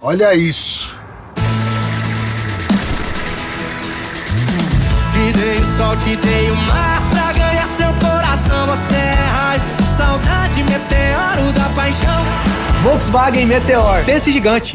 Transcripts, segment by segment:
Olha isso. Te dei o sol, te dei o mar pra ganhar seu coração. Você é raio, saudade, meteoro da paixão. Volkswagen Meteor, desse gigante.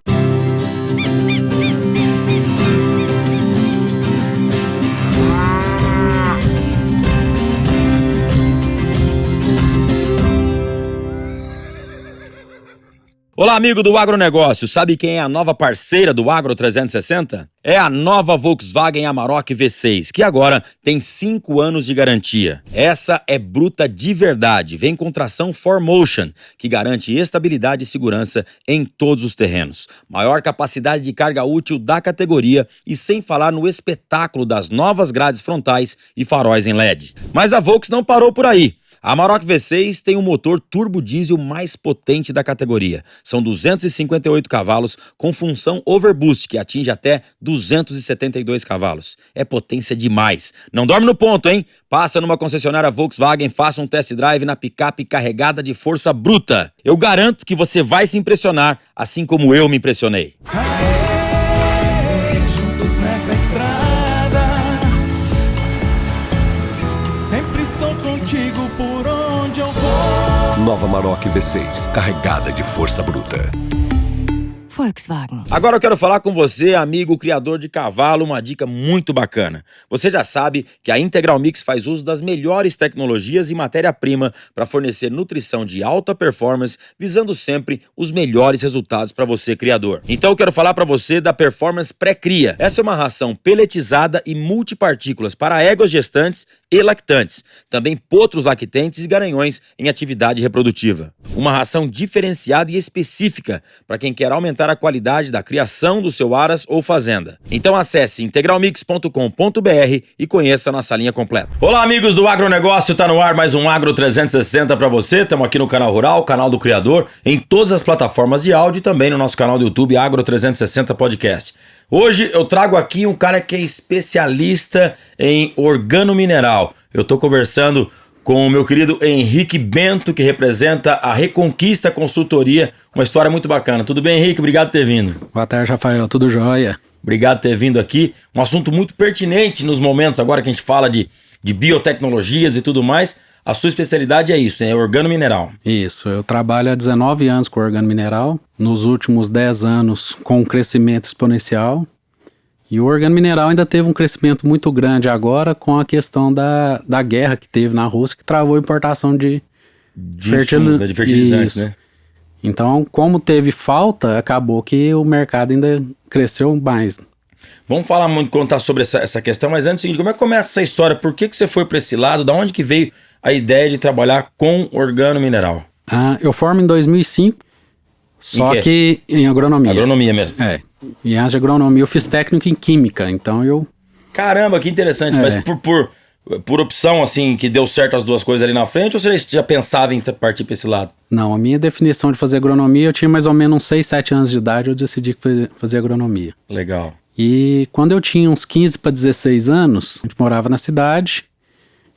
Olá, amigo do agronegócio. Sabe quem é a nova parceira do Agro 360? É a nova Volkswagen Amarok V6, que agora tem 5 anos de garantia. Essa é bruta de verdade. Vem com tração 4Motion, que garante estabilidade e segurança em todos os terrenos. Maior capacidade de carga útil da categoria e sem falar no espetáculo das novas grades frontais e faróis em LED. Mas a Volks não parou por aí. A Amarok V6 tem o motor turbo diesel mais potente da categoria. São 258 cavalos com função overboost, que atinge até 272 cavalos. É potência demais. Não dorme no ponto, hein? Passa numa concessionária Volkswagen, faça um test drive na picape carregada de força bruta. Eu garanto que você vai se impressionar, assim como eu me impressionei. Juntos nessa estrada, sempre estou contigo por onde eu vou. Nova Amarok V6, carregada de força bruta. Volkswagen. Agora eu quero falar com você, amigo criador de cavalo, uma dica muito bacana. Você já sabe que a Integral Mix faz uso das melhores tecnologias e matéria-prima para fornecer nutrição de alta performance, visando sempre os melhores resultados para você, criador. Então eu quero falar para você da Performance Pré-Cria. Essa é uma ração peletizada e multipartículas para éguas gestantes e lactantes, também potros lactentes e garanhões em atividade reprodutiva. Uma ração diferenciada e específica para quem quer aumentar a qualidade da criação do seu aras ou fazenda. Então acesse integralmix.com.br e conheça a nossa linha completa. Olá, amigos do agronegócio, tá no ar mais um Agro 360 para você. Estamos aqui no Canal Rural, canal do Criador, em todas as plataformas de áudio e também no nosso canal do YouTube Agro 360 Podcast. Hoje eu trago aqui um cara que é especialista em organomineral. Eu tô conversando com o meu querido Henrique Bento, que representa a Reconquista Consultoria, uma história muito bacana. Tudo bem, Henrique? Obrigado por ter vindo. Boa tarde, Rafael. Tudo jóia? Obrigado por ter vindo aqui. Um assunto muito pertinente nos momentos agora que a gente fala de biotecnologias e tudo mais. A sua especialidade é isso, é organomineral. Isso, eu trabalho há 19 anos com organomineral, nos últimos 10 anos com um crescimento exponencial. E o organomineral ainda teve um crescimento muito grande agora com a questão da guerra que teve na Rússia, que travou a importação de fertilizantes, né? Então, como teve falta, acabou que o mercado ainda cresceu mais. Vamos falar muito, contar sobre essa questão, mas antes, como é que começa essa história? Por que você foi para esse lado? Da onde que veio a ideia de trabalhar com organomineral? Eu formo em 2005, só que em agronomia. Agronomia mesmo. E antes de agronomia eu fiz técnico em química, então eu... Caramba, que interessante, mas por opção, assim, que deu certo as duas coisas ali na frente, ou você já pensava em partir para esse lado? Não, a minha definição de fazer agronomia, eu tinha mais ou menos uns 6, 7 anos de idade, eu decidi fazer agronomia. Legal. E quando eu tinha uns 15 para 16 anos, a gente morava na cidade,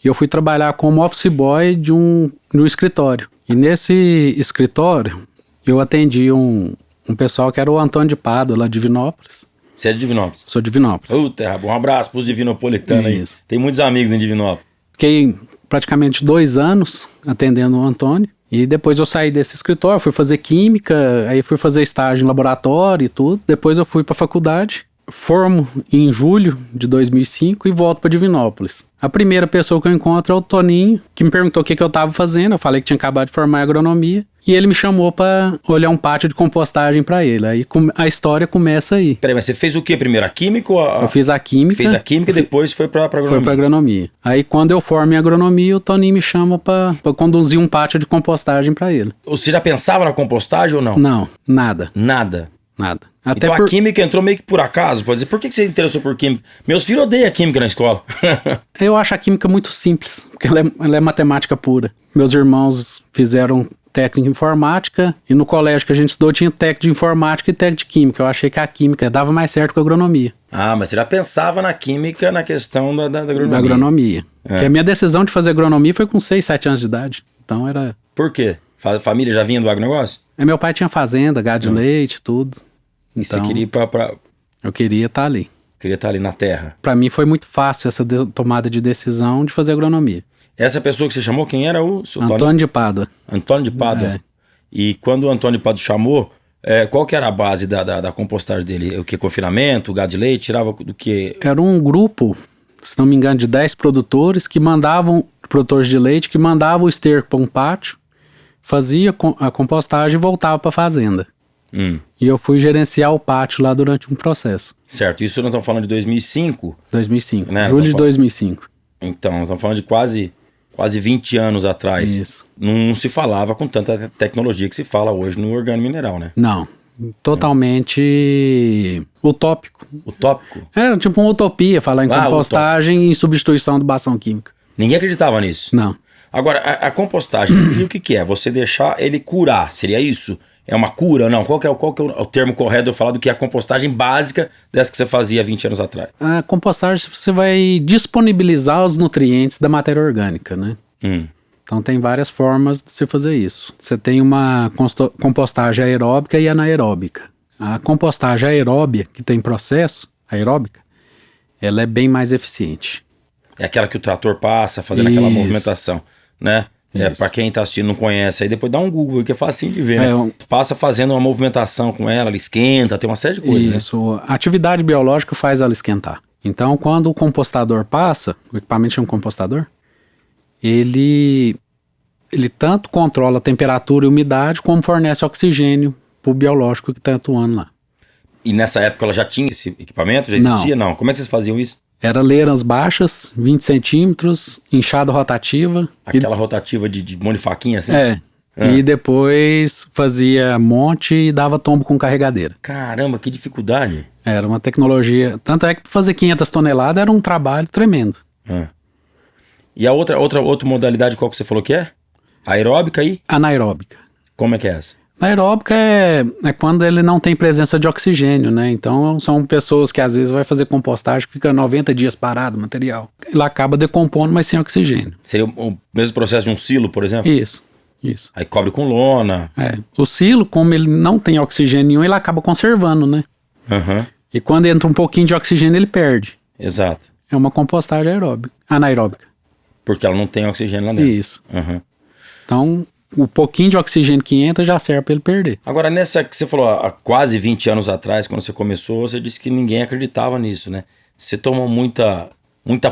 e eu fui trabalhar como office boy de um escritório. E nesse escritório, eu atendi um pessoal que era o Antônio de Pádua, lá de Divinópolis. Você é de Divinópolis? Sou de Divinópolis. Terra boa. Um abraço pros divinopolitanos aí. Tem muitos amigos em Divinópolis. Fiquei praticamente 2 anos atendendo o Antônio. E depois eu saí desse escritório, fui fazer química, aí fui fazer estágio em laboratório e tudo. Depois eu fui para a faculdade. Formo em julho de 2005 e volto para Divinópolis. A primeira pessoa que eu encontro é o Toninho, que me perguntou o que eu estava fazendo. Eu falei que tinha acabado de formar em agronomia. E ele me chamou para olhar um pátio de compostagem para ele. Aí a história começa aí. Peraí, mas você fez o que primeiro? A química ou Eu fiz a química. Fez a química e depois foi para agronomia? Foi para agronomia. Aí quando eu formo em agronomia, o Toninho me chama para conduzir um pátio de compostagem para ele. Você já pensava na compostagem ou não? Não, nada. Nada? Nada. Então a química entrou meio que por acaso, pode dizer. Por que você se interessou por química? Meus filhos odeiam química na escola. Eu acho a química muito simples, porque ela é matemática pura. Meus irmãos fizeram técnico em informática e no colégio que a gente estudou tinha técnico de informática e técnico de química. Eu achei que a química dava mais certo que a agronomia. Ah, mas você já pensava na química, na questão da agronomia. Da agronomia. Porque a minha decisão de fazer agronomia foi com 6, 7 anos de idade. Então era... Por quê? A família já vinha do agronegócio? Meu pai tinha fazenda, gado de leite, tudo. E você queria ir pra... Eu queria estar ali. Queria estar ali na terra. Para mim foi muito fácil essa tomada de decisão de fazer agronomia. Essa pessoa que você chamou, quem era o seu Antônio de Pádua. Antônio de Pádua. É. E quando o Antônio de Pádua chamou, qual que era a base da compostagem dele? O que? Confinamento, gado de leite? Tirava do que? Era um grupo, se não me engano, de 10 produtores produtores de leite, que mandavam o esterco para um pátio, fazia a compostagem e voltava para a fazenda. E eu fui gerenciar o pátio lá durante um processo. Certo, isso nós estamos falando de 2005? 2005, né? Julho de 2005. Então, nós estamos falando de quase 20 anos atrás. Isso. Não se falava com tanta tecnologia que se fala hoje no organomineral, né? Não, totalmente utópico. Utópico? Era tipo uma utopia falar em compostagem em substituição do bastão químico. Ninguém acreditava nisso? Não. Agora, a compostagem, o que é? Você deixar ele curar, seria isso? É uma cura ou não? Qual que é o termo correto de eu falar do que é a compostagem básica dessa que você fazia 20 anos atrás? A compostagem você vai disponibilizar os nutrientes da matéria orgânica, né? Então tem várias formas de você fazer isso. Você tem uma compostagem aeróbica e anaeróbica. A compostagem aeróbica, que tem processo aeróbica, ela é bem mais eficiente. É aquela que o trator passa fazendo aquela movimentação, né? Pra quem tá assistindo não conhece, aí depois dá um Google que é facinho de ver, né? Passa fazendo uma movimentação com ela esquenta, tem uma série de coisas. Isso, né? A atividade biológica faz ela esquentar. Então, quando o compostador passa, o equipamento chama compostador, ele tanto controla a temperatura e umidade, como fornece oxigênio pro biológico que está atuando lá. E nessa época ela já tinha esse equipamento? Já existia? Não. Como é que vocês faziam isso? Era leiras baixas, 20 centímetros, enxada rotativa. Aquela rotativa de mão de faquinha assim? E depois fazia monte e dava tombo com carregadeira. Caramba, que dificuldade. Era uma tecnologia... Tanto é que fazer 500 toneladas era um trabalho tremendo. E a outra modalidade, qual que você falou que é? Aeróbica e? Anaeróbica. Como é que é essa? Anaeróbica é quando ele não tem presença de oxigênio, né? Então são pessoas que às vezes vai fazer compostagem, fica 90 dias parado o material. Ele acaba decompondo, mas sem oxigênio. Seria o mesmo processo de um silo, por exemplo? Isso. Aí cobre com lona. O silo, como ele não tem oxigênio nenhum, ele acaba conservando, né? E quando entra um pouquinho de oxigênio, ele perde. Exato. É uma compostagem anaeróbica. Porque ela não tem oxigênio lá dentro. Isso. Então, o pouquinho de oxigênio que entra já serve para ele perder. Agora, nessa que você falou, há quase 20 anos atrás, quando você começou, você disse que ninguém acreditava nisso, né? Você tomou muita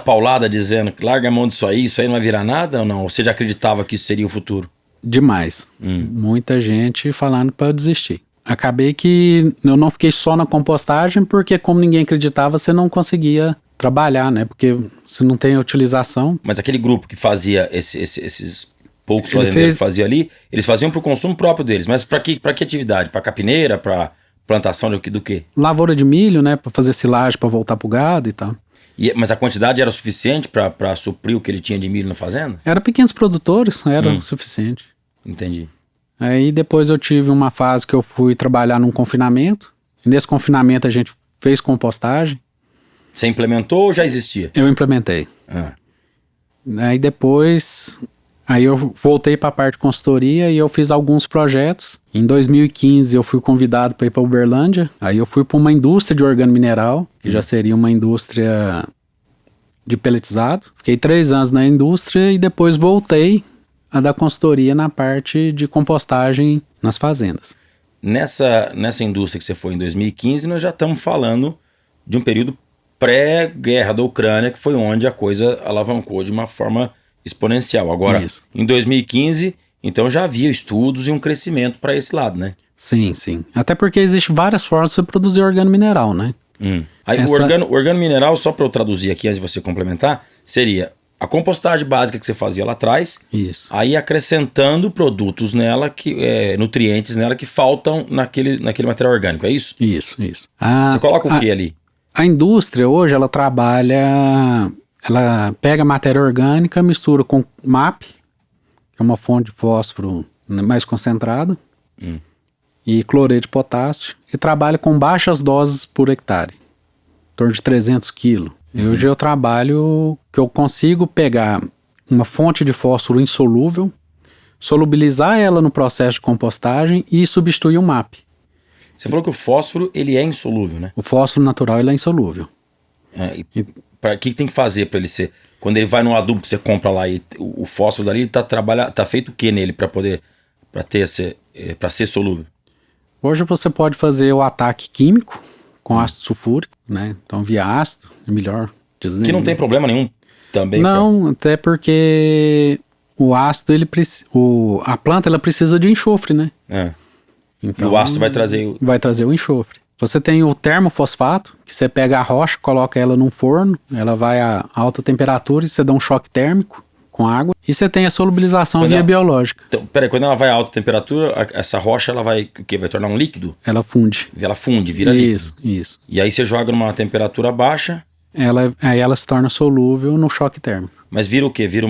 paulada dizendo que larga a mão disso aí não vai virar nada ou não? Ou você já acreditava que isso seria o futuro? Demais. Muita gente falando para eu desistir. Acabei que eu não fiquei só na compostagem, porque como ninguém acreditava, você não conseguia trabalhar, né? Porque você não tem utilização. Mas aquele grupo que fazia esses poucos fazendeiros que faziam ali, eles faziam para o consumo próprio deles. Mas para que atividade? Para capineira? Para plantação do quê? Lavoura de milho, né? Para fazer silagem, para voltar pro gado e tal. Mas a quantidade era suficiente para suprir o que ele tinha de milho na fazenda? Era pequenos produtores, era suficiente. Entendi. Aí depois eu tive uma fase que eu fui trabalhar num confinamento. E nesse confinamento a gente fez compostagem. Você implementou ou já existia? Eu implementei. Aí depois... Aí eu voltei para a parte de consultoria e eu fiz alguns projetos. Em 2015 eu fui convidado para ir para Uberlândia. Aí eu fui para uma indústria de organomineral, que já seria uma indústria de pelletizado. Fiquei 3 anos na indústria e depois voltei a dar consultoria na parte de compostagem nas fazendas. Nessa indústria que você foi em 2015, nós já estamos falando de um período pré-guerra da Ucrânia, que foi onde a coisa alavancou de uma forma exponencial. Agora, em 2015, então já havia estudos e um crescimento para esse lado, né? Sim, sim. Até porque existem várias formas de você produzir organomineral, né? Aí o organomineral, só para eu traduzir aqui antes de você complementar, seria a compostagem básica que você fazia lá atrás. Isso. Aí acrescentando produtos nela, nutrientes nela que faltam naquele material orgânico, é isso? Isso. Você coloca o que ali? A indústria hoje, ela trabalha... Ela pega matéria orgânica, mistura com MAP, que é uma fonte de fósforo mais concentrada, e cloreto de potássio, e trabalha com baixas doses por hectare, em torno de 300 quilos. Hoje eu trabalho que eu consigo pegar uma fonte de fósforo insolúvel, solubilizar ela no processo de compostagem e substituir o MAP. Você falou que o fósforo, ele é insolúvel, né? O fósforo natural, ele é insolúvel. O que tem que fazer para ele ser... Quando ele vai no adubo que você compra lá, e o fósforo dali, tá feito o que nele para ser solúvel? Hoje você pode fazer o ataque químico com ácido sulfúrico, né? Então, via ácido, é melhor dizendo. Que não tem problema nenhum também? Não, até porque o ácido, a planta, ela precisa de enxofre, né? Então, e o ácido vai trazer... Vai trazer o enxofre. Você tem o termofosfato, que você pega a rocha, coloca ela num forno, ela vai a alta temperatura e você dá um choque térmico com água. E você tem a solubilização via biológica. Então, peraí, quando ela vai a alta temperatura, essa rocha, ela vai o quê? Vai tornar um líquido? Ela funde. Ela funde, vira líquido. Isso. E aí você joga numa temperatura baixa... Aí ela se torna solúvel no choque térmico. Mas vira o quê? Vira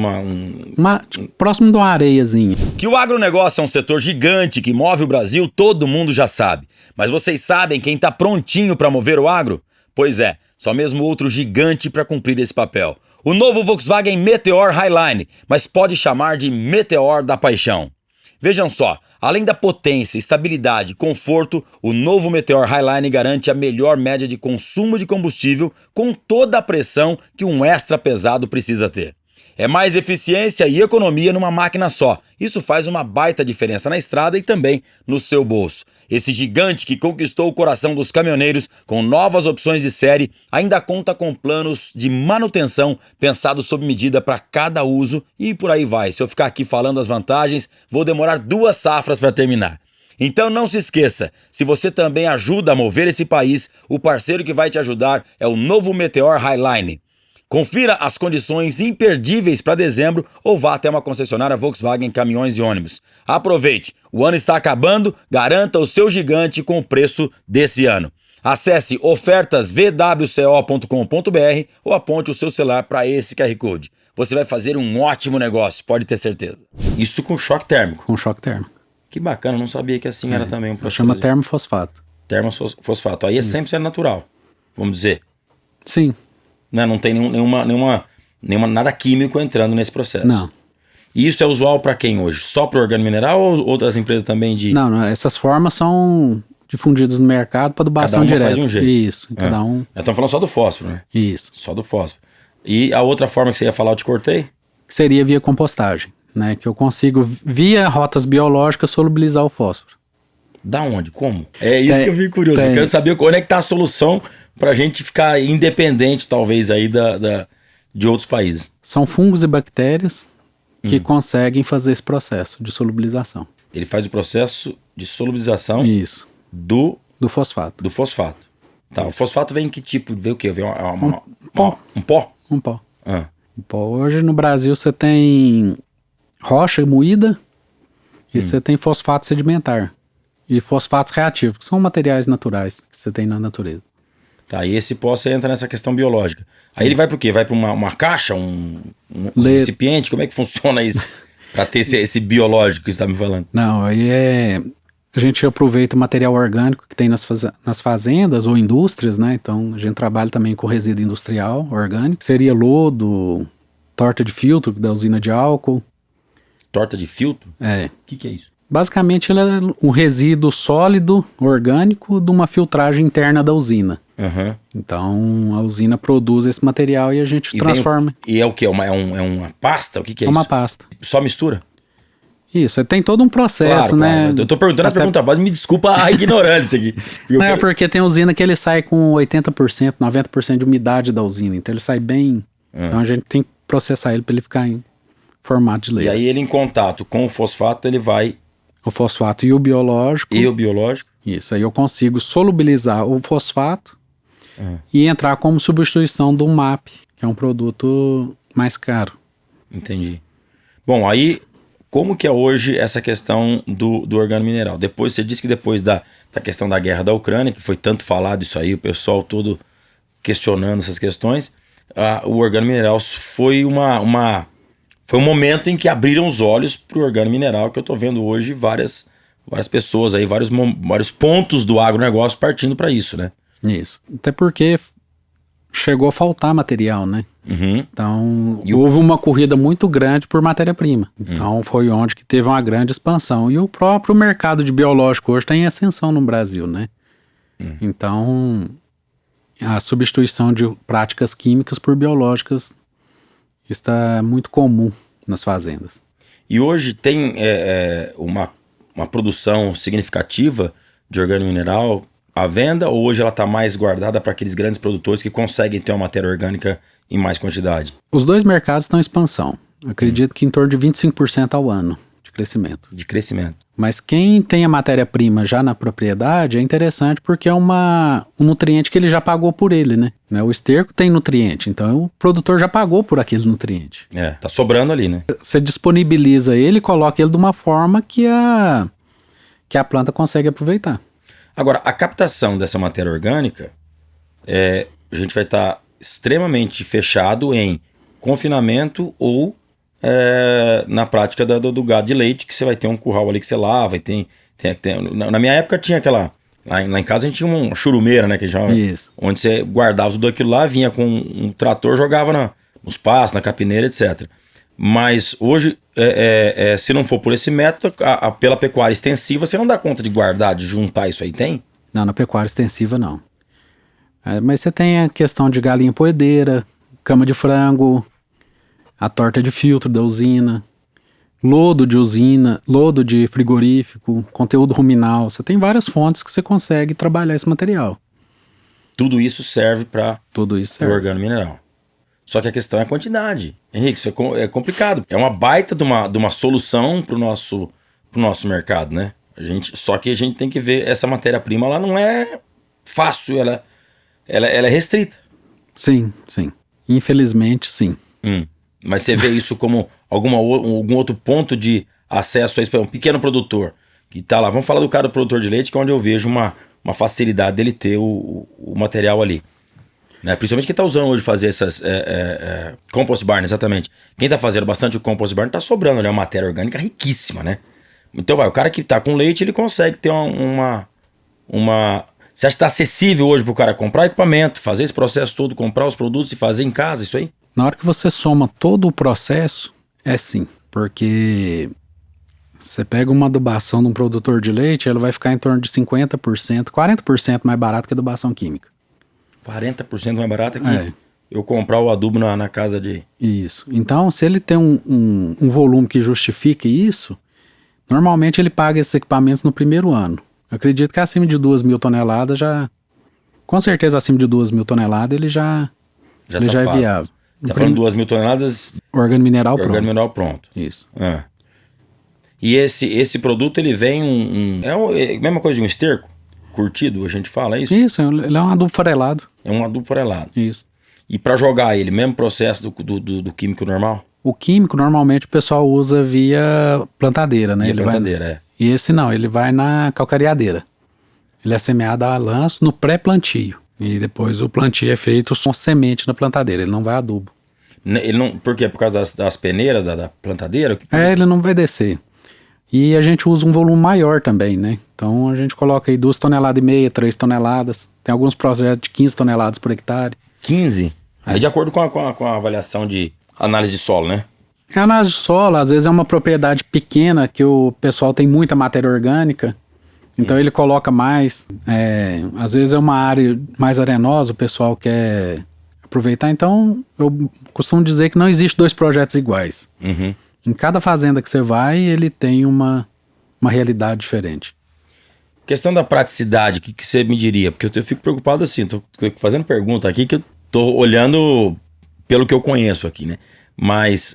próximo de uma areiazinha. Que o agronegócio é um setor gigante que move o Brasil, todo mundo já sabe. Mas vocês sabem quem está prontinho para mover o agro? Pois é, só mesmo outro gigante para cumprir esse papel. O novo Volkswagen Meteor Highline, mas pode chamar de Meteor da Paixão. Vejam só, além da potência, estabilidade e conforto, o novo Meteor Highline garante a melhor média de consumo de combustível com toda a pressão que um extra pesado precisa ter. É mais eficiência e economia numa máquina só. Isso faz uma baita diferença na estrada e também no seu bolso. Esse gigante que conquistou o coração dos caminhoneiros com novas opções de série ainda conta com planos de manutenção pensados sob medida para cada uso e por aí vai. Se eu ficar aqui falando as vantagens, vou demorar 2 safras para terminar. Então não se esqueça, se você também ajuda a mover esse país, o parceiro que vai te ajudar é o novo Meteor Highline. Confira as condições imperdíveis para dezembro ou vá até uma concessionária Volkswagen Caminhões e Ônibus. Aproveite, o ano está acabando, garanta o seu gigante com o preço desse ano. Acesse ofertasvwco.com.br ou aponte o seu celular para esse QR Code. Você vai fazer um ótimo negócio, pode ter certeza. Isso com choque térmico? Com choque térmico. Que bacana, não sabia que assim era também um processo. Chama termofosfato. Termofosfato, aí é 100% natural, vamos dizer. Sim. Não tem nada químico entrando nesse processo. Não. E isso é usual para quem hoje? Só para o organo mineral ou outras empresas também de... Não, essas formas são difundidas no mercado para adubação direta. Cada um faz de um jeito. Isso, cada um... Estamos falando só do fósforo, né? Isso. Só do fósforo. E a outra forma que você ia falar, eu te cortei? Seria via compostagem, né? Que eu consigo, via rotas biológicas, solubilizar o fósforo. Da onde? Como? É isso que eu fico curioso. Eu quero saber onde é que está a solução para a gente ficar independente, talvez, aí de outros países. São fungos e bactérias que conseguem fazer esse processo de solubilização. Ele faz o processo de solubilização do fosfato. Do fosfato. Tá, isso. O fosfato vem em que tipo? Vem o quê? Vem um pó. Um pó? Um pó. Um pó. Hoje no Brasil você tem rocha moída e você tem fosfato sedimentar. E fosfatos reativos, que são materiais naturais que você tem na natureza. Tá, e esse pó você entra nessa questão biológica. Aí ele vai para o quê? Vai para uma caixa, um recipiente? Como é que funciona isso? Para ter esse biológico que você está me falando. Não, aí a gente aproveita o material orgânico que tem nas fazendas ou indústrias, né? Então a gente trabalha também com resíduo industrial orgânico. Seria lodo, torta de filtro da usina de álcool. Torta de filtro? É. O que é isso? Basicamente ele é um resíduo sólido, orgânico, de uma filtragem interna da usina. Uhum. Então a usina produz esse material e a gente transforma. E é o que? É uma pasta? O que é isso? É uma pasta. Só mistura? Isso, tem todo um processo, né? Claro. Eu tô perguntando a pergunta base, me desculpa a ignorância aqui. Não, porque tem usina que ele sai com 80%, 90% de umidade da usina, então ele sai bem. Então a gente tem que processar ele para ele ficar em formato de leite. E aí ele em contato com o fosfato, ele vai... O fosfato e o biológico. E o biológico. Isso, aí eu consigo solubilizar o fosfato e entrar como substituição do MAP, que é um produto mais caro. Entendi. Bom, aí como que é hoje essa questão do organo mineral? Depois, você disse que depois da questão da guerra da Ucrânia, que foi tanto falado isso aí, o pessoal todo questionando essas questões, o organo mineral foi foi um momento em que abriram os olhos para o organo mineral, que eu estou vendo hoje várias pessoas aí, vários pontos do agronegócio partindo para isso, né? Isso. Até porque chegou a faltar material, né? Uhum. Então, houve uma corrida muito grande por matéria-prima. Então, foi onde que teve uma grande expansão. E o próprio mercado de biológico hoje está em ascensão no Brasil, né? Então, a substituição de práticas químicas por biológicas está muito comum nas fazendas. E hoje tem uma produção significativa de organomineral à venda, ou hoje ela está mais guardada para aqueles grandes produtores que conseguem ter uma matéria orgânica em mais quantidade? Os dois mercados estão em expansão. Acredito que em torno de 25% ao ano de crescimento. De crescimento. Mas quem tem a matéria-prima já na propriedade é interessante porque é um nutriente que ele já pagou por ele, né? O esterco tem nutriente, então o produtor já pagou por aquele nutriente. Tá sobrando ali, né? Você disponibiliza ele e coloca ele de uma forma que a planta consegue aproveitar. Agora, a captação dessa matéria orgânica, a gente vai estar extremamente fechado em confinamento ou na prática do gado de leite, que você vai ter um curral ali que você lava, na minha época tinha aquela, lá em casa a gente tinha uma churumeira, né, que chamava, onde você guardava tudo aquilo lá, vinha com um trator, jogava nos pastos, na capineira, etc. Mas hoje, se não for por esse método, pela pecuária extensiva, você não dá conta de guardar, de juntar isso aí, tem? Não, na pecuária extensiva não. Mas você tem a questão de galinha poedeira, cama de frango, a torta de filtro da usina, lodo de usina, lodo de frigorífico, conteúdo ruminal. Você tem várias fontes que você consegue trabalhar esse material. Tudo isso serve para o organomineral. Só que a questão é a quantidade. Henrique, isso é complicado. É uma baita de uma solução pro nosso mercado, né? Só que a gente tem que ver, essa matéria-prima, ela não é fácil, ela é restrita. Sim. Infelizmente, sim. Mas você vê isso como algum outro ponto de acesso a isso, um pequeno produtor que tá lá. Vamos falar do cara do produtor de leite, que é onde eu vejo uma facilidade dele ter o material ali. Né? Principalmente quem está usando hoje fazer essas compost barn, exatamente. Quem está fazendo bastante o compost barn está sobrando, né? Uma matéria orgânica riquíssima, né? Então o cara que está com leite, ele consegue ter uma... Você acha que está acessível hoje para o cara comprar equipamento, fazer esse processo todo, comprar os produtos e fazer em casa isso aí? Na hora que você soma todo o processo, sim. Porque você pega uma adubação de um produtor de leite, ela vai ficar em torno de 50%, 40% mais barato que a adubação química. 40% mais barato que eu comprar o adubo na casa de... Isso. Então, se ele tem um volume que justifique isso, normalmente ele paga esses equipamentos no primeiro ano. Eu acredito que acima de 2.000 toneladas já... Com certeza acima de 2.000 toneladas ele já é viável. Você tá falando 2.000 toneladas... Organomineral pronto. Organomineral pronto. Isso. E esse produto, ele vem é a mesma coisa de um esterco? Curtido, a gente fala isso? Isso, ele é um adubo farelado. É um adubo farelado. Isso. E para jogar ele, mesmo processo do químico normal? O químico, normalmente, o pessoal usa via plantadeira, né? E esse não, ele vai na calcareadeira. Ele é semeado a lanço no pré-plantio. E depois o plantio é feito com semente na plantadeira, ele não vai adubo. Ele não, por quê? Por causa das peneiras da plantadeira? Ele não vai descer. E a gente usa um volume maior também, né? Então a gente coloca aí 2,5 toneladas, 3 toneladas. Tem alguns projetos de 15 toneladas por hectare. 15? Aí de acordo com a avaliação de análise de solo, né? A análise de solo, às vezes é uma propriedade pequena que o pessoal tem muita matéria orgânica. Então ele coloca mais. Às vezes é uma área mais arenosa, o pessoal quer aproveitar. Então eu costumo dizer que não existe 2 projetos iguais. Em cada fazenda que você vai, ele tem uma realidade diferente. Questão da praticidade, o que você me diria? Porque eu fico preocupado assim, tô fazendo pergunta aqui que eu tô olhando pelo que eu conheço aqui, né? Mas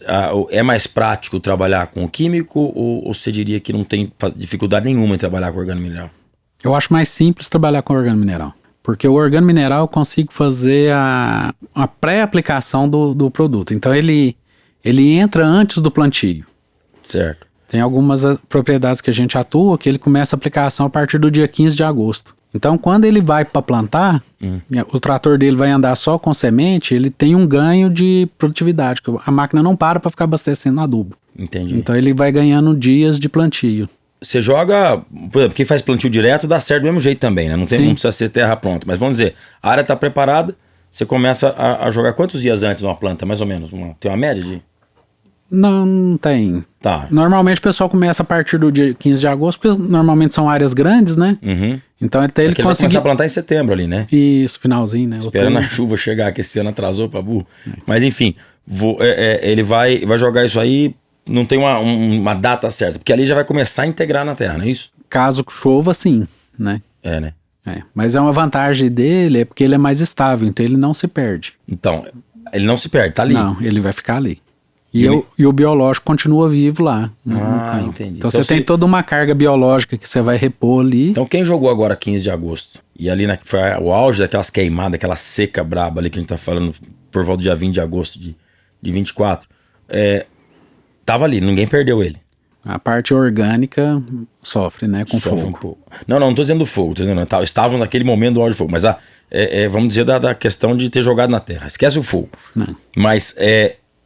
é mais prático trabalhar com o químico ou você diria que não tem dificuldade nenhuma em trabalhar com organomineral? Eu acho mais simples trabalhar com organomineral. Porque o organomineral eu consigo fazer a pré-aplicação do produto. Então ele entra antes do plantio. Certo. Tem algumas propriedades que a gente atua que ele começa a aplicação a partir do dia 15 de agosto. Então, quando ele vai para plantar, o trator dele vai andar só com semente, ele tem um ganho de produtividade, que a máquina não para ficar abastecendo adubo. Entendi. Então, ele vai ganhando dias de plantio. Você joga, por exemplo, quem faz plantio direto dá certo do mesmo jeito também, né? Não precisa ser terra pronta. Mas vamos dizer, a área está preparada, você começa a jogar quantos dias antes uma planta, mais ou menos? Tem uma média de... Não tem. Tá. Normalmente o pessoal começa a partir do dia 15 de agosto, porque normalmente são áreas grandes, né? Então até ele Porque ele vai começar conseguir... a plantar em setembro ali, né? Isso, finalzinho, né? Esperando a Outubro. chuva chegar, que esse ano atrasou pra burro. Mas enfim, ele vai jogar isso aí, não tem uma data certa, porque ali já vai começar a integrar na terra, não é isso? Caso chova, sim, né? É, né? Mas é uma vantagem dele, é porque ele é mais estável, então ele não se perde. Então, ele não se perde, tá ali. Não, ele vai ficar ali. E E o biológico continua vivo lá. no campo. Entendi. Então você tem toda uma carga biológica que você vai repor ali. Então quem jogou agora 15 de agosto, e ali foi o auge daquelas queimadas, aquela seca braba ali que a gente tá falando por volta do dia 20 de agosto de 24, tava ali, ninguém perdeu ele. A parte orgânica sofre, né? Com Sofre fogo. um pouco. Não tô dizendo do fogo, tô dizendo, estavam naquele momento do auge do fogo, mas vamos dizer da questão de ter jogado na terra, esquece o fogo. Não. Mas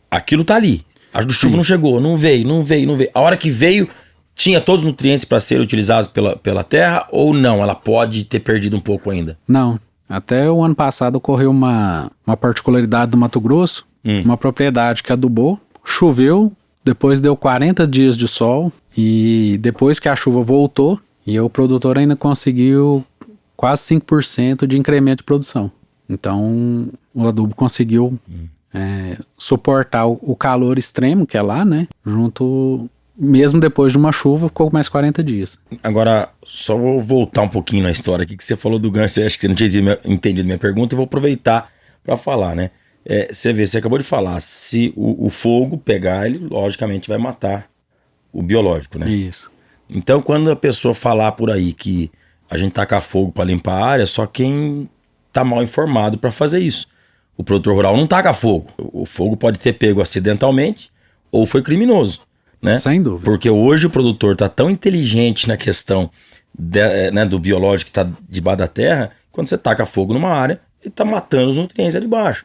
aquilo tá ali, a chuva não chegou, não veio. A hora que veio, tinha todos os nutrientes para serem utilizados pela terra ou não? Ela pode ter perdido um pouco ainda? Não. Até o ano passado ocorreu uma particularidade do Mato Grosso, uma propriedade que adubou, choveu, depois deu 40 dias de sol e depois que a chuva voltou, e o produtor ainda conseguiu quase 5% de incremento de produção. Então o adubo conseguiu suportar o calor extremo que é lá, né? Junto, mesmo depois de uma chuva, ficou mais 40 dias. Agora, só vou voltar um pouquinho na história aqui, que você falou do gancho, acho que você não tinha entendido minha pergunta, e vou aproveitar para falar, né? Você acabou de falar, se o fogo pegar, ele logicamente vai matar o biológico, né? Isso. Então, quando a pessoa falar por aí que a gente taca fogo para limpar a área, só quem tá mal informado para fazer isso. O produtor rural não taca fogo. O fogo pode ter pego acidentalmente ou foi criminoso, né? Sem dúvida. Porque hoje o produtor tá tão inteligente na questão do biológico que tá debaixo da terra, quando você taca fogo numa área, ele tá matando os nutrientes ali embaixo.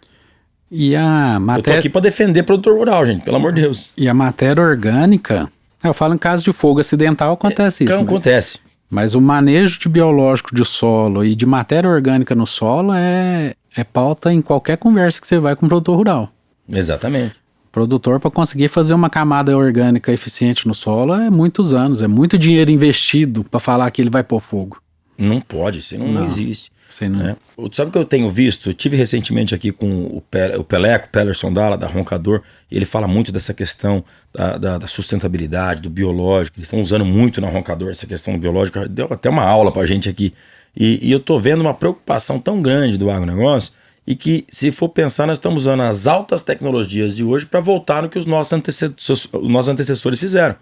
E a Eu tô aqui para defender o produtor rural, gente, pelo amor de Deus. E a matéria orgânica, eu falo em caso de fogo acidental, acontece isso. Não acontece. Mas o manejo de biológico de solo e de matéria orgânica no solo é pauta em qualquer conversa que você vai com o produtor rural. Exatamente. O produtor, para conseguir fazer uma camada orgânica eficiente no solo, é muitos anos, é muito dinheiro investido para falar que ele vai pôr fogo. Não pode, isso não existe. Você não... Né? Sabe o que eu tenho visto? Eu tive recentemente aqui com o Peleco, Pellerson Dalla, da Roncador, e ele fala muito dessa questão da sustentabilidade, do biológico. Eles estão usando muito na Roncador essa questão do biológico. Deu até uma aula pra gente aqui. E eu tô vendo uma preocupação tão grande do agronegócio e que, se for pensar, nós estamos usando as altas tecnologias de hoje para voltar no que os nossos antecessores fizeram.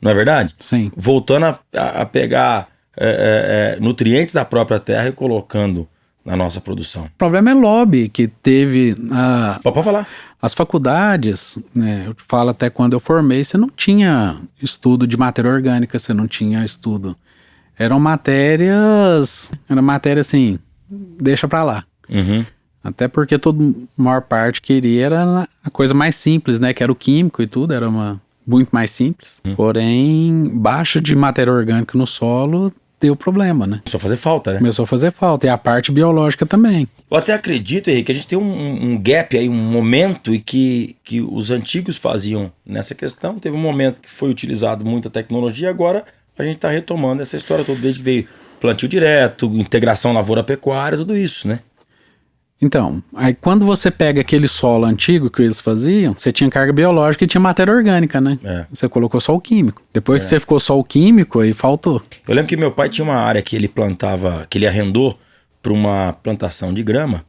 Não é verdade? Sim. Voltando a pegar nutrientes da própria terra e colocando na nossa produção. O problema é lobby que teve... Pode falar. As faculdades, né, eu falo até quando eu formei, você não tinha estudo de matéria orgânica, você não tinha estudo. Era matéria assim, deixa pra lá. Uhum. Até porque a maior parte queria era a coisa mais simples, né, que era o químico e tudo, era muito mais simples. Porém, baixa de matéria orgânica no solo deu problema, né? Começou a fazer falta, né? Começou a fazer falta, e a parte biológica também. Eu até acredito, Henrique, que a gente tem um gap aí, um momento em que os antigos faziam nessa questão. Teve um momento que foi utilizado muita tecnologia, agora a gente está retomando essa história toda, desde que veio plantio direto, integração lavoura-pecuária, tudo isso, né? Então, aí quando você pega aquele solo antigo que eles faziam, você tinha carga biológica e tinha matéria orgânica, né? Você colocou só o químico. Depois que você ficou só o químico, aí faltou. Eu lembro que meu pai tinha uma área que ele plantava, que ele arrendou para uma plantação de grama,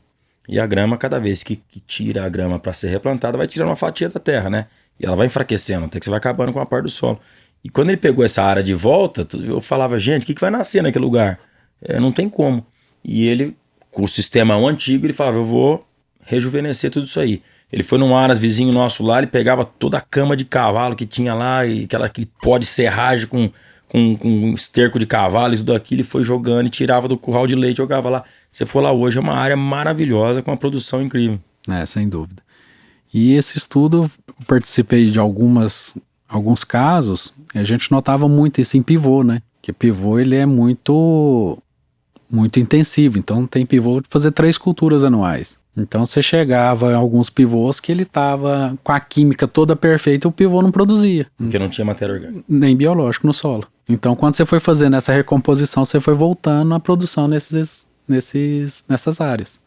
e a grama, cada vez que tira a grama para ser replantada, vai tirando uma fatia da terra, né? E ela vai enfraquecendo, até que você vai acabando com a parte do solo. E quando ele pegou essa área de volta, eu falava, gente, o que vai nascer naquele lugar? Não tem como. E ele, com o sistema antigo, ele falava, eu vou rejuvenescer tudo isso aí. Ele foi num aras vizinho nosso lá, ele pegava toda a cama de cavalo que tinha lá, e aquele pó de serragem com esterco de cavalo e tudo aquilo, ele foi jogando e tirava do curral de leite, jogava lá. Você for lá hoje, é uma área maravilhosa, com uma produção incrível. Sem dúvida. E esse estudo, eu participei de alguns casos, a gente notava muito isso em pivô, né? Que pivô, ele é muito muito intensivo. Então tem pivô de fazer 3 culturas anuais. Então você chegava em alguns pivôs que ele tava com a química toda perfeita e o pivô não produzia. Porque não tinha matéria orgânica. Nem biológico no solo. Então quando você foi fazendo essa recomposição, você foi voltando à produção nessas áreas.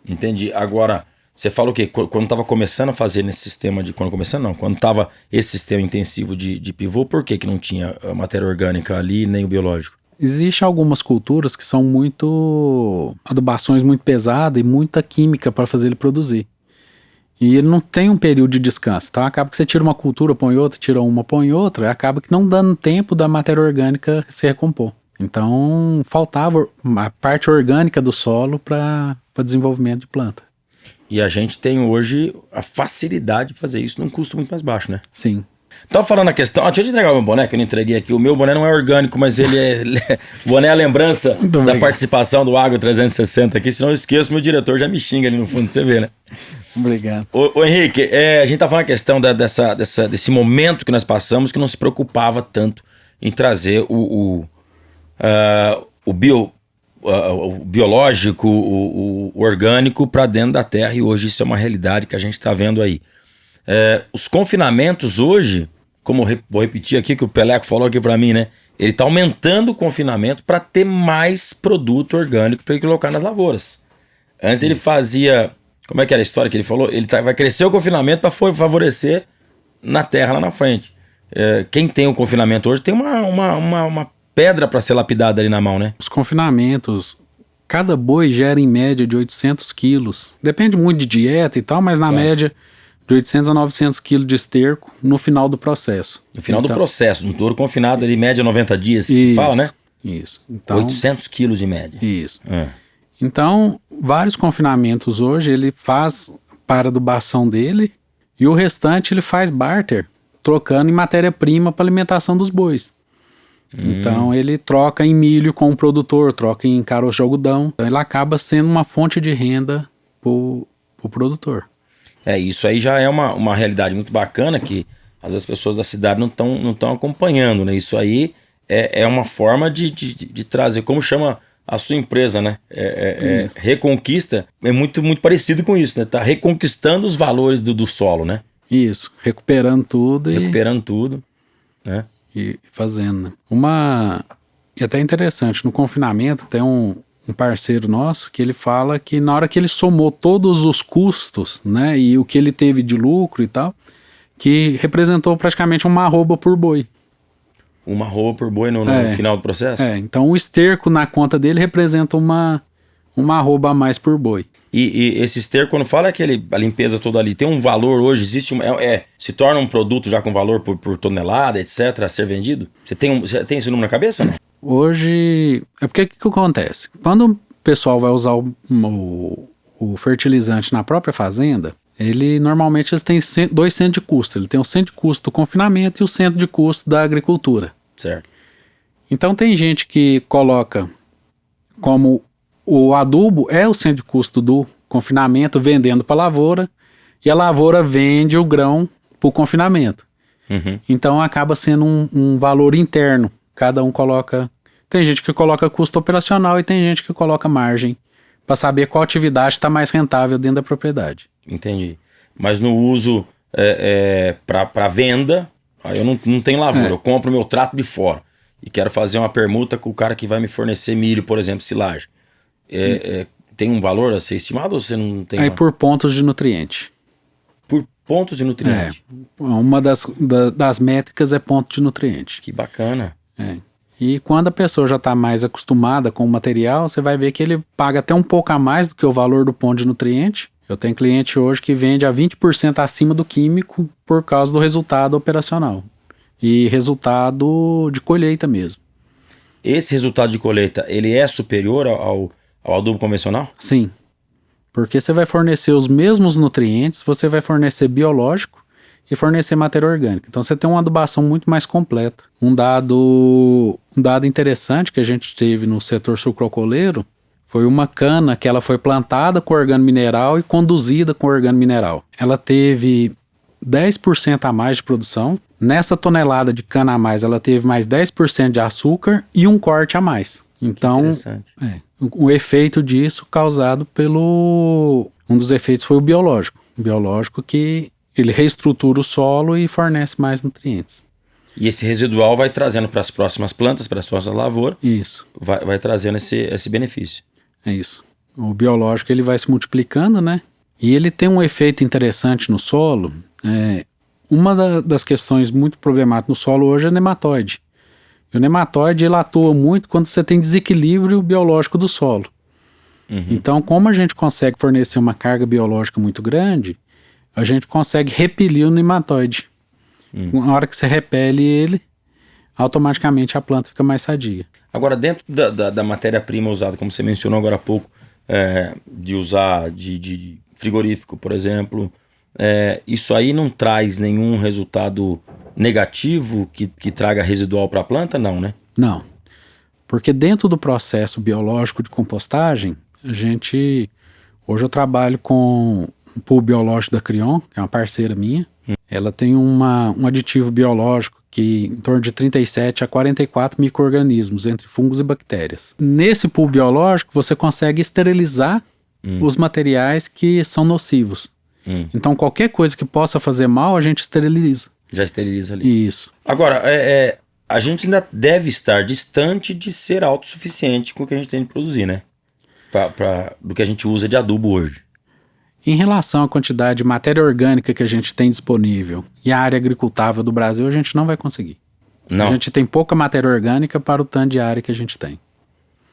Entendi. Agora, você falou que quando estava começando a fazer nesse sistema de... Quando estava esse sistema intensivo de pivô, por que não tinha a matéria orgânica ali, nem o biológico? Existem algumas culturas que são adubações muito pesadas e muita química para fazer ele produzir. E ele não tem um período de descanso. Então acaba que você tira uma cultura, põe outra, tira uma, põe outra, acaba que não dando tempo da matéria orgânica se recompor. Então faltava a parte orgânica do solo para desenvolvimento de planta. E a gente tem hoje a facilidade de fazer isso num custo muito mais baixo, né? Sim. Tava falando a questão... deixa eu te entregar o meu boné, que eu não entreguei aqui. O meu boné não é orgânico, mas ele é... O boné é a lembrança da participação do Agro 360 aqui, senão eu esqueço, meu diretor já me xinga ali no fundo, você vê, né? Obrigado. Ô Henrique, a gente tá falando a questão desse momento que nós passamos, que não se preocupava tanto em trazer o biológico, o orgânico para dentro da terra, e hoje isso é uma realidade que a gente está vendo aí. Os confinamentos hoje, como vou repetir aqui que o Peleco falou aqui para mim, né? Ele está aumentando o confinamento para ter mais produto orgânico para ele colocar nas lavouras. Antes ele fazia... Como é que era a história que ele falou? Ele vai crescer o confinamento para favorecer na terra lá na frente. Quem tem o confinamento hoje tem uma pedra para ser lapidada ali na mão, né? Os confinamentos, cada boi gera em média de 800 quilos. Depende muito de dieta e tal, mas na média de 800 a 900 quilos de esterco no final do processo. No final do processo, um touro confinado ali, média 90 dias, que se fala, né? Isso. Então, 800 quilos de média. Isso. Então, vários confinamentos hoje ele faz para adubação dele e o restante ele faz barter, trocando em matéria-prima para alimentação dos bois. Então ele troca em milho com o produtor, troca em caroço de algodão. Então ele acaba sendo uma fonte de renda para o produtor. Isso aí já é uma realidade muito bacana que às vezes as pessoas da cidade não estão acompanhando, né? Isso aí é uma forma de trazer, como chama a sua empresa, né? Reconquista, é muito, muito parecido com isso, né? Tá reconquistando os valores do solo, né? Isso, recuperando tudo. Recuperando tudo, né? E fazendo. E até interessante, no confinamento tem um parceiro nosso que ele fala que na hora que ele somou todos os custos, né, e o que ele teve de lucro e tal, que representou praticamente uma arroba por boi. Uma arroba por boi no final do processo? Então o esterco na conta dele representa uma arroba a mais por boi. E esse esterco, quando fala a limpeza toda ali, tem um valor hoje, se torna um produto já com valor por tonelada, etc., a ser vendido? Você tem esse número na cabeça, não? Hoje, porque o que acontece? Quando o pessoal vai usar o fertilizante na própria fazenda, normalmente eles têm 2 centros de custo. Ele tem o centro de custo do confinamento e o centro de custo da agricultura. Certo. Então tem gente que coloca como o adubo é o centro de custo do confinamento, vendendo para a lavoura, e a lavoura vende o grão para o confinamento. Então acaba sendo um valor interno. Cada um coloca... Tem gente que coloca custo operacional e tem gente que coloca margem para saber qual atividade está mais rentável dentro da propriedade. Entendi. Mas no uso para venda, aí eu não tenho lavoura, eu compro meu trato de fora e quero fazer uma permuta com o cara que vai me fornecer milho, por exemplo, silagem. Tem um valor a ser estimado ou você não tem? Por pontos de nutriente. Por pontos de nutriente? Uma das métricas é ponto de nutriente. Que bacana. E quando a pessoa já está mais acostumada com o material, você vai ver que ele paga até um pouco a mais do que o valor do ponto de nutriente. Eu tenho cliente hoje que vende a 20% acima do químico por causa do resultado operacional. E resultado de colheita mesmo. Esse resultado de colheita, ele é superior ao adubo convencional? Sim. Porque você vai fornecer os mesmos nutrientes, você vai fornecer biológico e fornecer matéria orgânica. Então você tem uma adubação muito mais completa. Um dado interessante que a gente teve no setor sucroalcooleiro foi uma cana que ela foi plantada com organo mineral e conduzida com organo mineral. Ela teve 10% a mais de produção. Nessa tonelada de cana a mais, ela teve mais 10% de açúcar e um corte a mais. Então, Interessante. o efeito disso causado pelo... Um dos efeitos foi o biológico. O biológico que ele reestrutura o solo e fornece mais nutrientes. E esse residual vai trazendo para as próximas plantas, para as próximas lavouras, Isso, vai trazendo esse benefício. é isso. O biológico ele vai se multiplicando, né? E ele tem um efeito interessante no solo. Uma das questões muito problemáticas no solo hoje é nematóide. E o nematóide ele atua muito quando você tem desequilíbrio biológico do solo. Então, como a gente consegue fornecer uma carga biológica muito grande, a gente consegue repelir o nematóide. Na hora que você repele ele, automaticamente a planta fica mais sadia. Agora, dentro da matéria-prima usada, como você mencionou agora há pouco, de usar de frigorífico, por exemplo, isso aí não traz nenhum resultado negativo que traga residual para a planta? Não, né? Não, porque dentro do processo biológico de compostagem, hoje eu trabalho com um pool biológico da Crion, que é uma parceira minha. Ela tem um aditivo biológico que em torno de 37 a 44 micro-organismos, entre fungos e bactérias. Nesse pool biológico, você consegue esterilizar os materiais que são nocivos. Então, qualquer coisa que possa fazer mal, a gente esteriliza. Já esteriliza ali. Isso. Agora, a gente ainda deve estar distante de ser autossuficiente com o que a gente tem de produzir, né? Do que a gente usa de adubo hoje. Em relação à quantidade de matéria orgânica que a gente tem disponível e a área agricultável do Brasil, a gente não vai conseguir. Não. A gente tem pouca matéria orgânica para o tanto de área que a gente tem.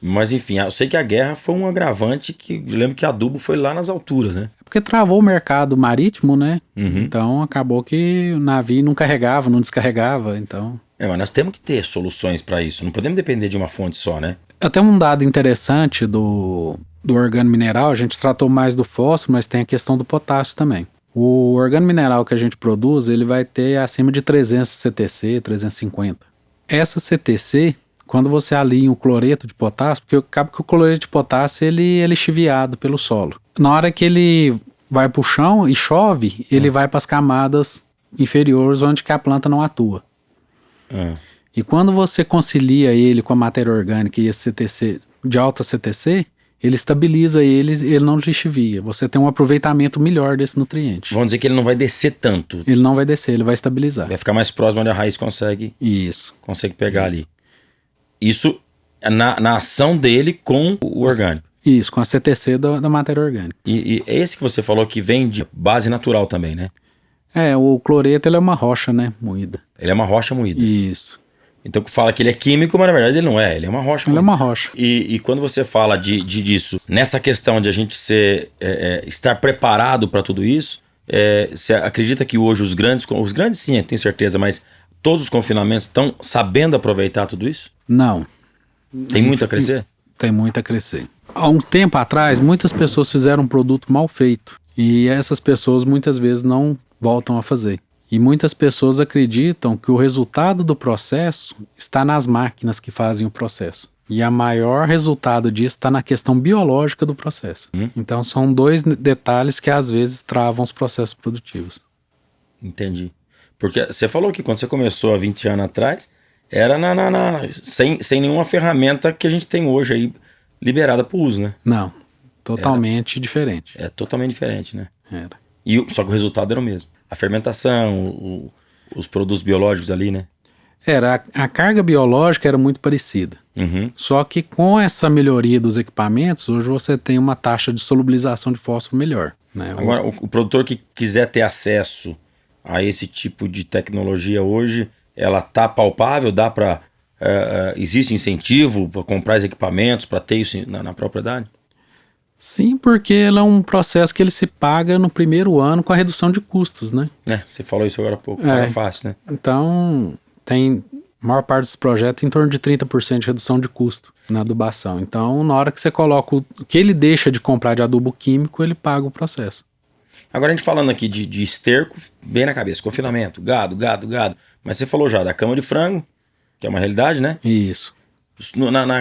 Mas enfim, eu sei que a guerra foi um agravante que... Eu lembro que adubo foi lá nas alturas, né? É porque travou o mercado marítimo, né? Então acabou que o navio não carregava, não descarregava, então... Mas nós temos que ter soluções para isso. Não podemos depender de uma fonte só, né? Até um dado interessante do organo mineral, a gente tratou mais do fósforo, mas tem a questão do potássio também. O organo mineral que a gente produz, ele vai ter acima de 300 CTC, 350. Essa CTC, quando você alinha o cloreto de potássio, porque acaba que o cloreto de potássio ele é lixiviado pelo solo. Na hora que ele vai para o chão e chove, ele vai para as camadas inferiores onde que a planta não atua. E quando você concilia ele com a matéria orgânica e esse CTC de alta CTC, ele estabiliza ele não lixivia. Você tem um aproveitamento melhor desse nutriente. Vamos dizer que ele não vai descer tanto. Ele não vai descer, ele vai estabilizar. Vai ficar mais próximo onde a raiz consegue pegar ali. Isso na ação dele com o orgânico. Isso, com a CTC da matéria orgânica. E é esse que você falou que vem de base natural também, né? O cloreto ele é uma rocha, né, moída. Ele é uma rocha moída. Isso. Então que fala que ele é químico, mas na verdade ele não é. Ele é uma rocha moída. Ele é uma rocha. E quando você fala disso, nessa questão de a gente estar preparado para tudo isso, você acredita que hoje os grandes sim, tenho certeza, mas todos os confinamentos estão sabendo aproveitar tudo isso? Não. Tem muito a crescer? Tem muito a crescer. Há um tempo atrás, muitas pessoas fizeram um produto mal feito. E essas pessoas muitas vezes não voltam a fazer. E muitas pessoas acreditam que o resultado do processo está nas máquinas que fazem o processo. E o maior resultado disso está na questão biológica do processo. Então são dois detalhes que às vezes travam os processos produtivos. Entendi. Porque você falou que quando você começou há 20 anos atrás, era sem nenhuma ferramenta que a gente tem hoje aí liberada para o uso, né? Não, totalmente diferente. É totalmente diferente, né? Era. Só que o resultado era o mesmo. A fermentação, os produtos biológicos ali, né? A carga biológica era muito parecida. Só que com essa melhoria dos equipamentos, hoje você tem uma taxa de solubilização de fósforo melhor, né? Agora, o produtor que quiser ter acesso a esse tipo de tecnologia hoje, ela tá palpável? Dá para existe incentivo para comprar os equipamentos, para ter isso na propriedade? Sim, porque ele é um processo que ele se paga no primeiro ano com a redução de custos, né? Você falou isso agora há pouco, é fácil, né? Então, tem a maior parte dos projetos em torno de 30% de redução de custo na adubação. Então, na hora que você coloca o que ele deixa de comprar de adubo químico, ele paga o processo. Agora a gente falando aqui de esterco, bem na cabeça, confinamento, gado. Mas você falou já da cama de frango, que é uma realidade, né? Isso.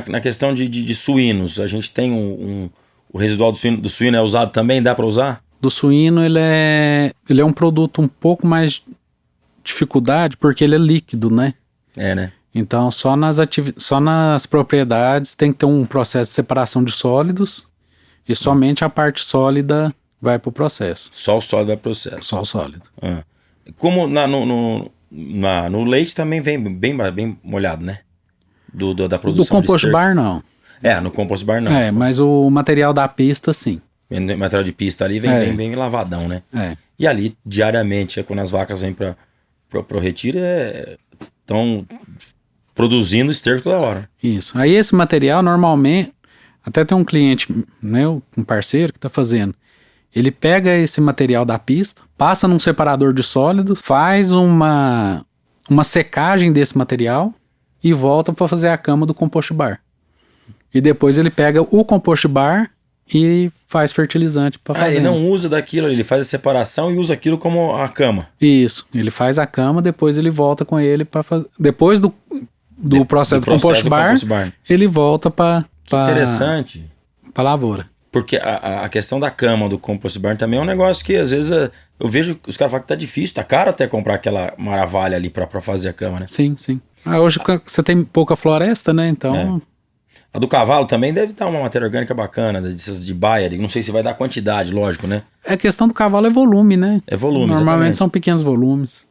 Na questão de suínos, a gente tem o residual do suíno é usado também? Dá para usar? Do suíno, ele é um produto um pouco mais dificuldade, porque ele é líquido, né? Né? Então, só nas propriedades tem que ter um processo de separação de sólidos e somente a parte sólida vai para o processo. Só o sólido vai pro processo. Só o sólido. Ah. Como no leite também vem bem molhado, né? Da produção Do compost de bar, não. No compost bar não. Mas o material da pista, sim. O material de pista ali vem bem lavadão, né? E ali, diariamente, quando as vacas vêm pro retiro, estão produzindo esterco toda hora. Isso. Aí esse material, normalmente, até tem um cliente, né, um parceiro que está fazendo. Ele pega esse material da pista, passa num separador de sólidos, faz uma secagem desse material e volta para fazer a cama do compost bar. E depois ele pega o compost bar e faz fertilizante para fazer. Ele não usa daquilo, ele faz a separação e usa aquilo como a cama. Isso, ele faz a cama, depois ele volta com ele para fazer. Depois do processo do compost bar, ele volta para. Interessante. Para lavoura. Porque a questão da cama do compost barn também é um negócio que às vezes eu vejo os caras falam que tá difícil, tá caro até comprar aquela maravilha ali pra fazer a cama, né? Sim. Hoje você tem pouca floresta, né? Então. A do cavalo também deve dar uma matéria orgânica bacana, dessas de Bayer. Não sei se vai dar quantidade, lógico, né? A questão do cavalo é volume, né? É volume, normalmente exatamente. São pequenos volumes.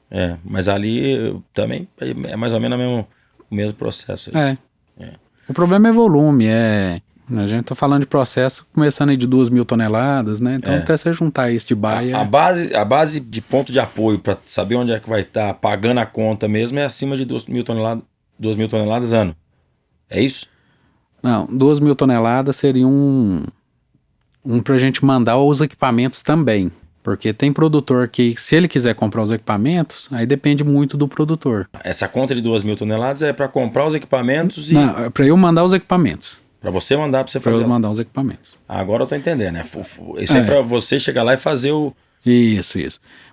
Mas ali também é mais ou menos o mesmo processo. O problema é volume, a gente tá falando de processo começando aí de 2.000 toneladas, né? Então até você juntar isso de baia... A base de ponto de apoio para saber onde é que vai estar pagando a conta mesmo é acima de 2.000 toneladas ano. É isso? Não, 2.000 toneladas seria um pra gente mandar os equipamentos também. Porque tem produtor que, se ele quiser comprar os equipamentos, aí depende muito do produtor. Essa conta de 2.000 toneladas é para comprar os equipamentos e... Não, é para eu mandar os equipamentos. Para você mandar, para você fazer. Para eu mandar os equipamentos. Agora eu tô entendendo, né? Isso é para você chegar lá e fazer o... Isso.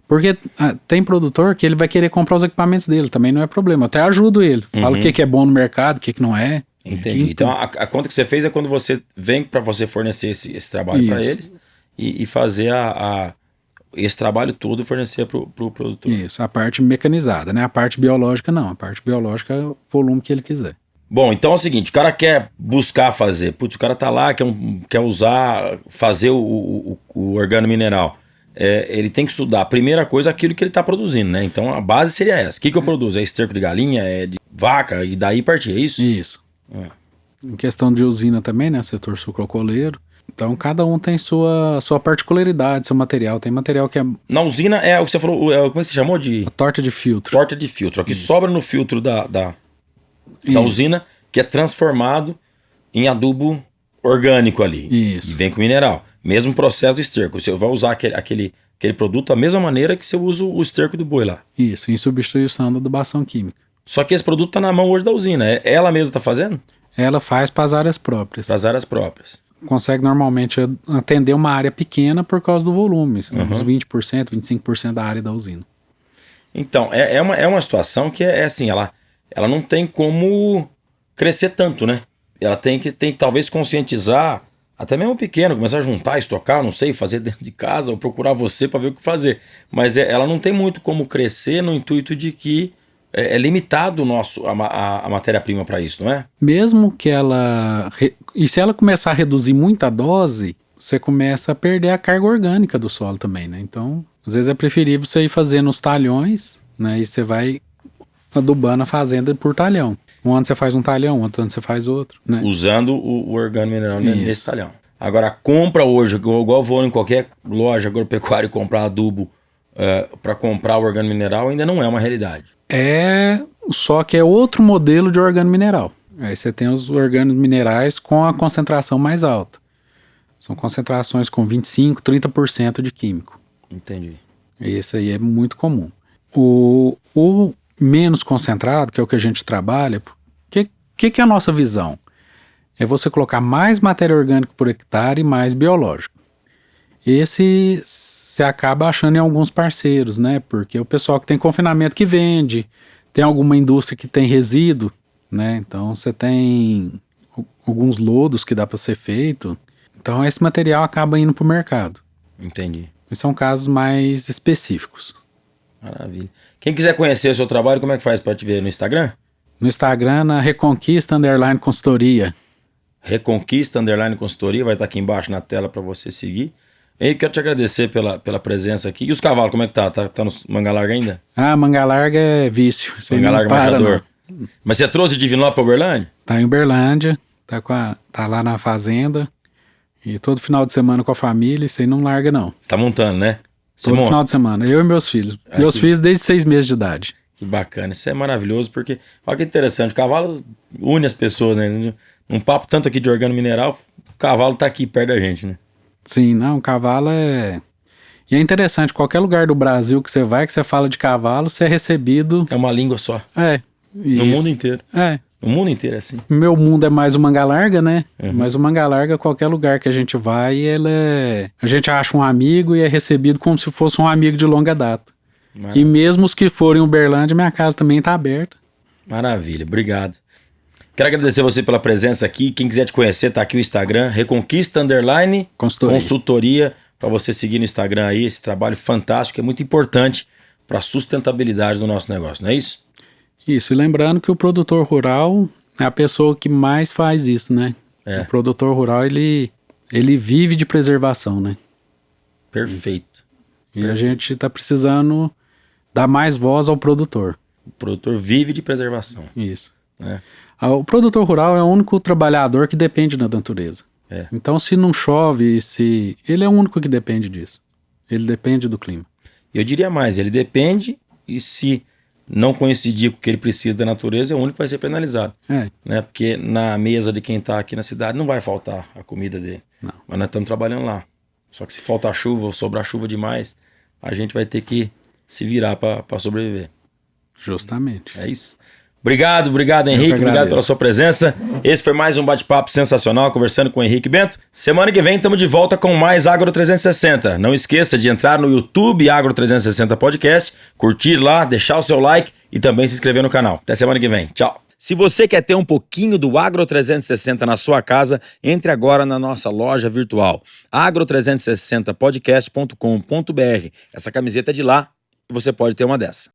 Porque tem produtor que ele vai querer comprar os equipamentos dele, também não é problema. Eu até ajudo ele. Falo o que é bom no mercado, o que não é. Entendi. Então a conta que você fez é quando você vem para você fornecer esse trabalho para eles e fazer esse trabalho todo fornecer pro produtor. Isso, a parte mecanizada, né? A parte biológica não. A parte biológica é o volume que ele quiser. Bom, então é o seguinte, o cara quer buscar fazer, o cara tá lá, quer fazer o organomineral. Ele tem que estudar, a primeira coisa, aquilo que ele tá produzindo, né? Então a base seria essa. O que eu produzo? É esterco de galinha, é de vaca, e daí partir, é isso? Isso. Em questão de usina também, né? Setor sucrocoleiro. Então cada um tem sua particularidade, seu material. Tem material que é... Na usina é o que você falou, como é que você chamou de... A torta de filtro. Torta de filtro, o que sobra no filtro da usina, que é transformado em adubo orgânico ali. Isso. E vem com mineral. Mesmo processo do esterco. Você vai usar aquele produto da mesma maneira que você usa o esterco do boi lá. Isso, em substituição da adubação química. Só que esse produto tá na mão hoje da usina. Ela mesma tá fazendo? Ela faz para as áreas próprias. Para as áreas próprias. Consegue normalmente atender uma área pequena por causa do volume. Uns 20%, 25% da área da usina. Então, é uma situação que é assim, ela não tem como crescer tanto, né? Ela tem que talvez conscientizar, até mesmo pequeno, começar a juntar, estocar, não sei, fazer dentro de casa ou procurar você para ver o que fazer. Mas ela não tem muito como crescer no intuito de que é limitado a matéria-prima para isso, não é? Mesmo que e se ela começar a reduzir muito a dose, você começa a perder a carga orgânica do solo também, né? Então, às vezes é preferível você ir fazendo os talhões, né? E você vai adubando a fazenda por talhão. Um ano você faz um talhão, outro ano você faz outro, né? Usando o organomineral nesse talhão. Agora, a compra hoje, igual eu vou em qualquer loja agropecuária comprar adubo para comprar o organomineral, ainda não é uma realidade. Só que é outro modelo de organomineral. Aí você tem os orgânicos minerais com a concentração mais alta. São concentrações com 25%, 30% de químico. Entendi. Esse aí é muito comum. O menos concentrado, que é o que a gente trabalha, que é a nossa visão? É você colocar mais matéria orgânica por hectare e mais biológico. Esse você acaba achando em alguns parceiros, né? Porque o pessoal que tem confinamento que vende, tem alguma indústria que tem resíduo, né? Então você tem alguns lodos que dá para ser feito. Então esse material acaba indo para o mercado. Entendi. Esses são casos mais específicos. Maravilha. Quem quiser conhecer o seu trabalho, como é que faz para te ver no Instagram? No Instagram, na Reconquista _ Consultoria. Reconquista _ Consultoria, vai estar aqui embaixo na tela para você seguir. E quero te agradecer pela presença aqui. E os cavalos, como é que tá? Tá no manga larga ainda? Ah, manga larga é vício. Você Manga não larga para, machador. não. Mas você trouxe de Divinópolis para Uberlândia? Tá em Uberlândia, tá lá na fazenda. E todo final de semana com a família, isso aí não larga, não. Você tá montando, né? Todo final de semana, eu e meus filhos. Meus filhos desde 6 meses de idade. Que bacana, isso é maravilhoso, porque olha que interessante, o cavalo une as pessoas, né? Um papo tanto aqui de organo mineral, o cavalo tá aqui perto da gente, né? Sim, não, o cavalo é... E é interessante, qualquer lugar do Brasil que você fala de cavalo, você é recebido... É uma língua só. No mundo inteiro. No mundo inteiro é assim. Meu mundo é mais o manga larga, né? Mas o manga larga, qualquer lugar que a gente vai, a gente acha um amigo e é recebido como se fosse um amigo de longa data. Maravilha. E mesmo os que forem em Uberlândia, minha casa também tá aberta. Maravilha, obrigado. Quero agradecer você pela presença aqui. Quem quiser te conhecer, tá aqui o Instagram, Reconquista _ Consultoria, para você seguir no Instagram aí, esse trabalho fantástico, que é muito importante para a sustentabilidade do nosso negócio, não é isso? Isso, e lembrando que o produtor rural é a pessoa que mais faz isso, né? O produtor rural, ele vive de preservação, né? Perfeito. E a gente tá precisando dar mais voz ao produtor. O produtor vive de preservação. Isso. Né? O produtor rural é o único trabalhador que depende da natureza. Então, se não chove, ele é o único que depende disso. Ele depende do clima. Eu diria mais, ele depende e se não coincidir com o que ele precisa da natureza, é o único que vai ser penalizado. Né? Porque na mesa de quem está aqui na cidade não vai faltar a comida dele. Não. Mas nós estamos trabalhando lá. Só que se faltar chuva ou sobrar chuva demais, a gente vai ter que se virar para sobreviver. Justamente. É isso. Obrigado, Henrique. Obrigado pela sua presença. Esse foi mais um bate-papo sensacional, conversando com o Henrique Bento. Semana que vem estamos de volta com mais Agro 360. Não esqueça de entrar no YouTube Agro 360 Podcast, curtir lá, deixar o seu like e também se inscrever no canal. Até semana que vem. Tchau. Se você quer ter um pouquinho do Agro 360 na sua casa, entre agora na nossa loja virtual, agro360podcast.com.br. Essa camiseta é de lá e você pode ter uma dessa.